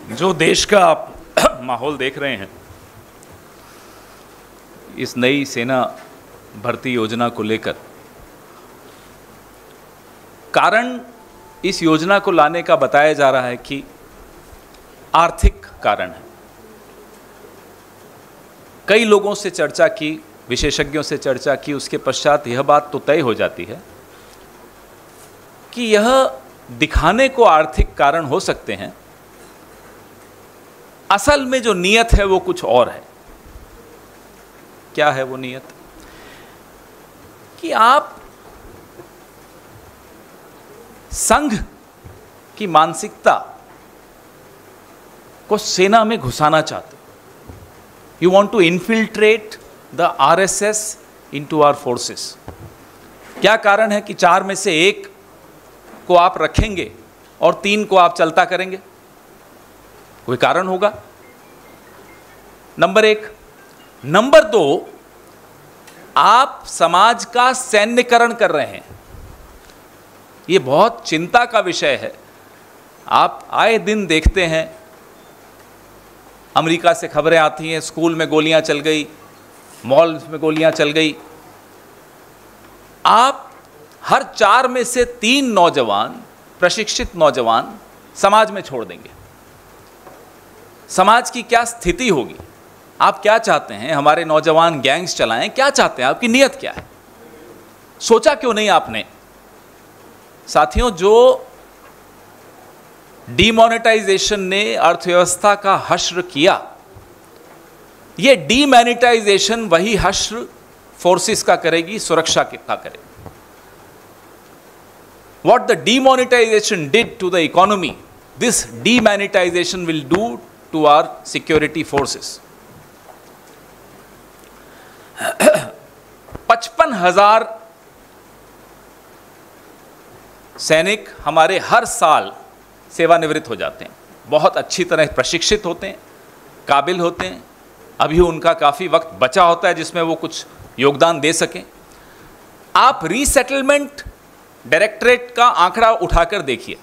जो देश का आप माहौल देख रहे हैं, इस नई सेना भर्ती योजना को लेकर, कारण इस योजना को लाने का बताया जा रहा है कि आर्थिक कारण है। कई लोगों से चर्चा की, विशेषज्ञों से चर्चा की, उसके पश्चात यह बात तो तय हो जाती है कि यह दिखाने को आर्थिक कारण हो सकते हैं, असल में जो नीयत है वो कुछ और है। क्या है वो नीयत? कि आप संघ की मानसिकता को सेना में घुसाना चाहते हो। You want to infiltrate the RSS into our forces. क्या कारण है कि 4 में से 1 को आप रखेंगे और 3 को आप चलता करेंगे? कोई कारण होगा, नंबर 1। नंबर 2, आप समाज का सैन्यकरण कर रहे हैं। ये बहुत चिंता का विषय है। आप आए दिन देखते हैं, अमेरिका से खबरें आती हैं, स्कूल में गोलियां चल गई, मॉल में गोलियां चल गई। आप हर 4 में से 3 नौजवान, प्रशिक्षित नौजवान समाज में छोड़ देंगे। समाज की क्या स्थिति होगी? आप क्या चाहते हैं? हमारे नौजवान गैंग्स चलाएं? क्या चाहते हैं? आपकी नीयत क्या है? सोचा क्यों नहीं आपने? साथियों, जो डीमोनेटाइजेशन ने अर्थव्यवस्था का हश्र किया, ये डीमैनिटाइजेशन वही हश्र फोर्सेस का करेगी, सुरक्षा का करेगी। What the demonetization did to the economy, this demonetization will do to our security forces. 55,000 सैनिक हमारे हर साल सेवानिवृत्त हो जाते हैं। बहुत अच्छी तरह प्रशिक्षित होते हैं, काबिल होते हैं। अभी उनका काफ़ी वक्त बचा होता है जिसमें वो कुछ योगदान दे सकें। आप रीसेटलमेंट डायरेक्टरेट का आंकड़ा उठाकर देखिए,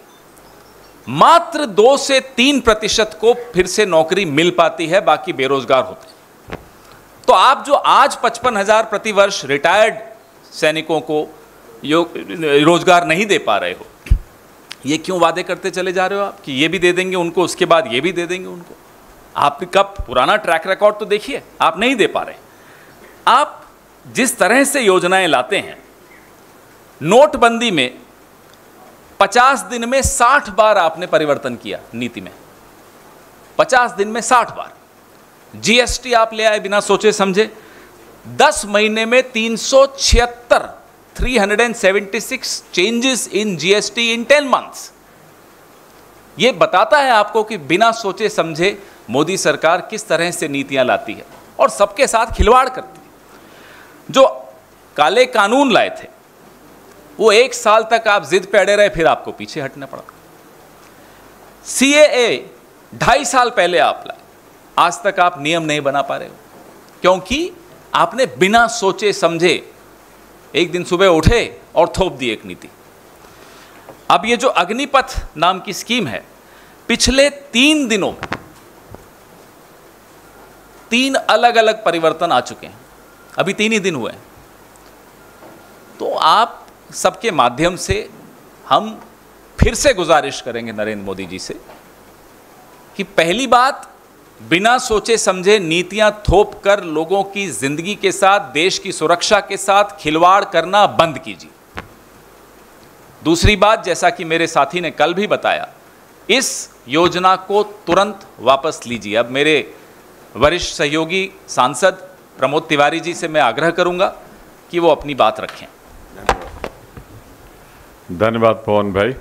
मात्र 2 से 3% को फिर से नौकरी मिल पाती है, बाकी बेरोजगार होते हैं। तो आप जो आज 55,000 प्रतिवर्ष रिटायर्ड सैनिकों को रोजगार नहीं दे पा रहे हो, ये क्यों वादे करते चले जा रहे हो आप कि ये भी दे देंगे उनको, उसके बाद ये भी दे देंगे उनको? आपका पुराना ट्रैक रिकॉर्ड तो देखिए, आप नहीं दे पा रहे। आप जिस तरह से योजनाएं लाते हैं, नोटबंदी में 50 दिन में 60 बार आपने परिवर्तन किया नीति में। 50 दिन में 60 बार। जीएसटी आप ले आए बिना सोचे समझे। 10 महीने में 376 changes in GST in 10 months. यह बताता है आपको कि बिना सोचे समझे मोदी सरकार किस तरह से नीतियां लाती है और सबके साथ खिलवाड़ करती है। जो काले कानून लाए थे, वो 1 साल तक आप जिद पे अड़े रहे, फिर आपको पीछे हटना पड़ा। सीएए 2.5 साल पहले आप लाए, आज तक आप नियम नहीं बना पा रहे हो, क्योंकि आपने बिना सोचे समझे एक दिन सुबह उठे और थोप दी एक नीति। अब ये जो अग्निपथ नाम की स्कीम है, पिछले 3 दिनों में 3 अलग अलग परिवर्तन आ चुके हैं। अभी 3 ही दिन हुए हैं। तो आप सबके माध्यम से हम फिर से गुजारिश करेंगे नरेंद्र मोदी जी से कि पहली बात, बिना सोचे समझे नीतियां थोप कर लोगों की जिंदगी के साथ, देश की सुरक्षा के साथ खिलवाड़ करना बंद कीजिए। दूसरी बात, जैसा कि मेरे साथी ने कल भी बताया, इस योजना को तुरंत वापस लीजिए। अब मेरे वरिष्ठ सहयोगी सांसद प्रमोद तिवारी जी से मैं आग्रह करूंगा कि वो अपनी बात रखें। धन्यवाद पवन भाई।